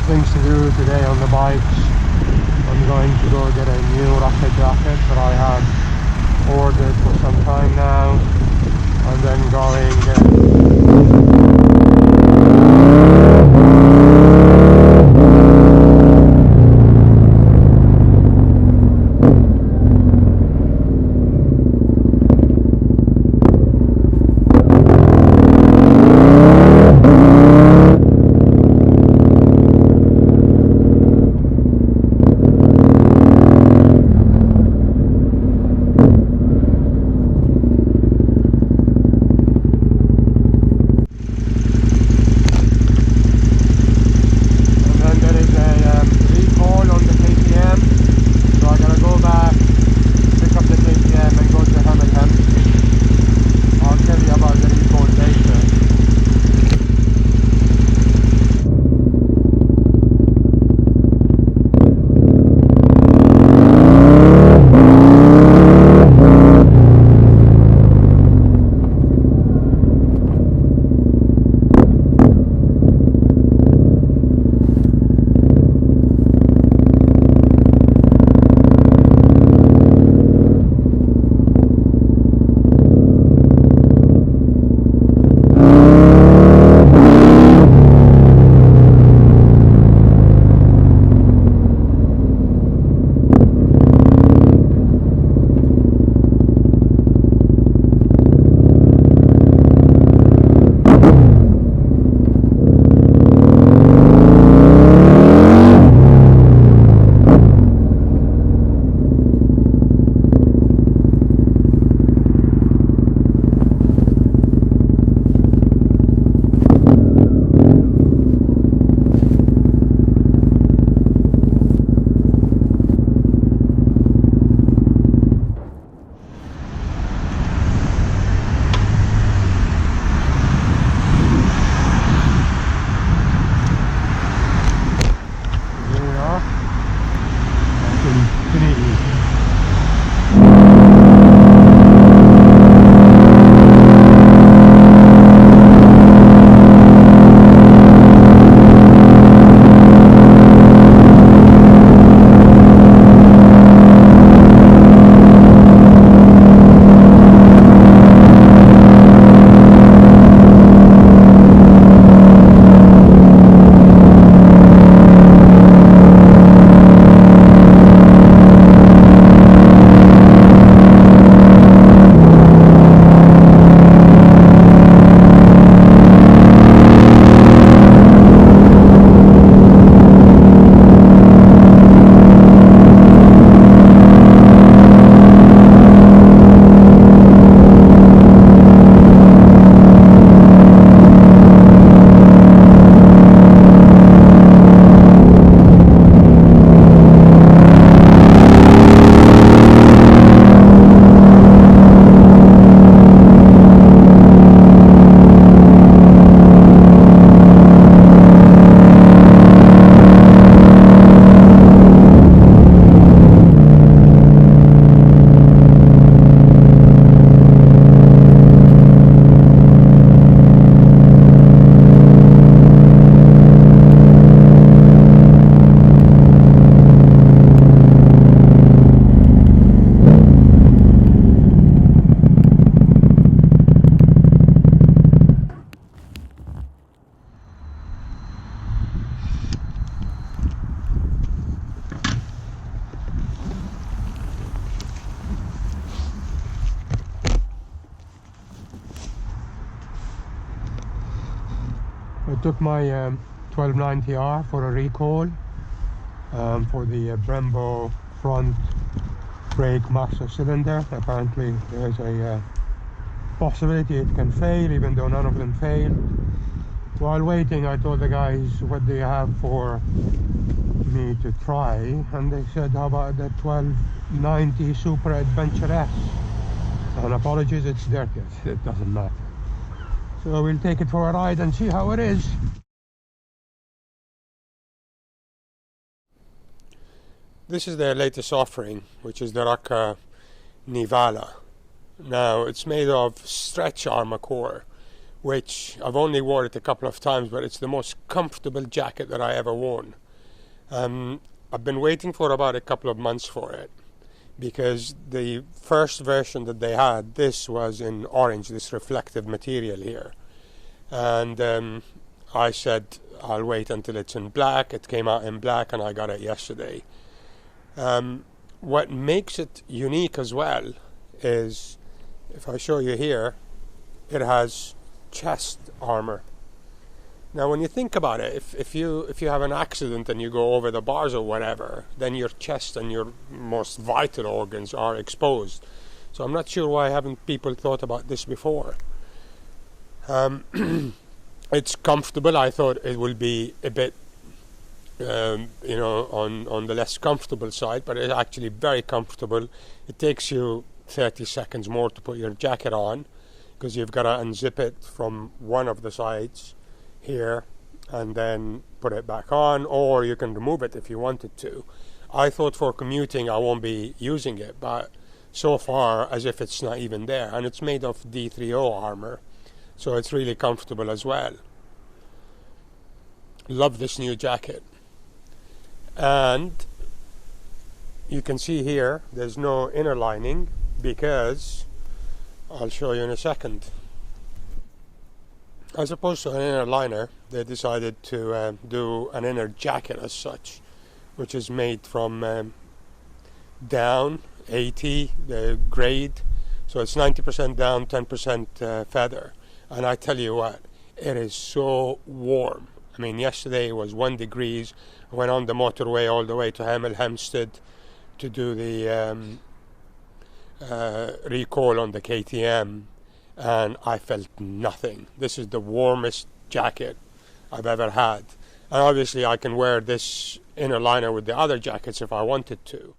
things to do today on the bikes. I'm going to go get a new Raka jacket that I had ordered for some time now, and then going I took my 1290R for a recall for the Brembo front brake master cylinder. Apparently there's a possibility it can fail, even though none of them failed. While waiting, I told the guys, what do you have for me to try? And they said, how about the 1290 Super Adventure S? And apologies, it's dirty, it doesn't matter. So we'll take it for a ride and see how it is. This is their latest offering, which is the Raka Nevada. Now, it's made of stretch armor core, which I've only worn it a couple of times, but it's the most comfortable jacket that I ever worn. I've been waiting for about a couple of months for it, because the first version that they had, this was in orange, this reflective material here. And I said, I'll wait until it's in black. It came out in black, and I got it yesterday. What makes it unique as well is, if I show you here, it has chest armor. Now when you think about it, if you have an accident and you go over the bars or whatever, then your chest and your most vital organs are exposed. So I'm not sure why haven't people thought about this before. It's comfortable. I thought it will be a bit on the less comfortable side, but it's actually very comfortable. It takes you 30 seconds more to put your jacket on, because you've got to unzip it from one of the sides here and then put it back on, or you can remove it if you wanted to. I thought for commuting I won't be using it, but so far as if it's not even there, and it's made of D3O armor, so it's really comfortable as well. Love this new jacket. And you can see here there's no inner lining, because I'll show you in a second. As opposed to an inner liner, they decided to do an inner jacket as such, which is made from down, 80, the grade. So it's 90% down, 10% feather. And I tell you what, it is so warm. I mean, yesterday it was 1 degree. I went on the motorway all the way to Hemel Hempstead to do the recall on the KTM, and I felt nothing. This is the warmest jacket I've ever had. And obviously I can wear this inner liner with the other jackets if I wanted to.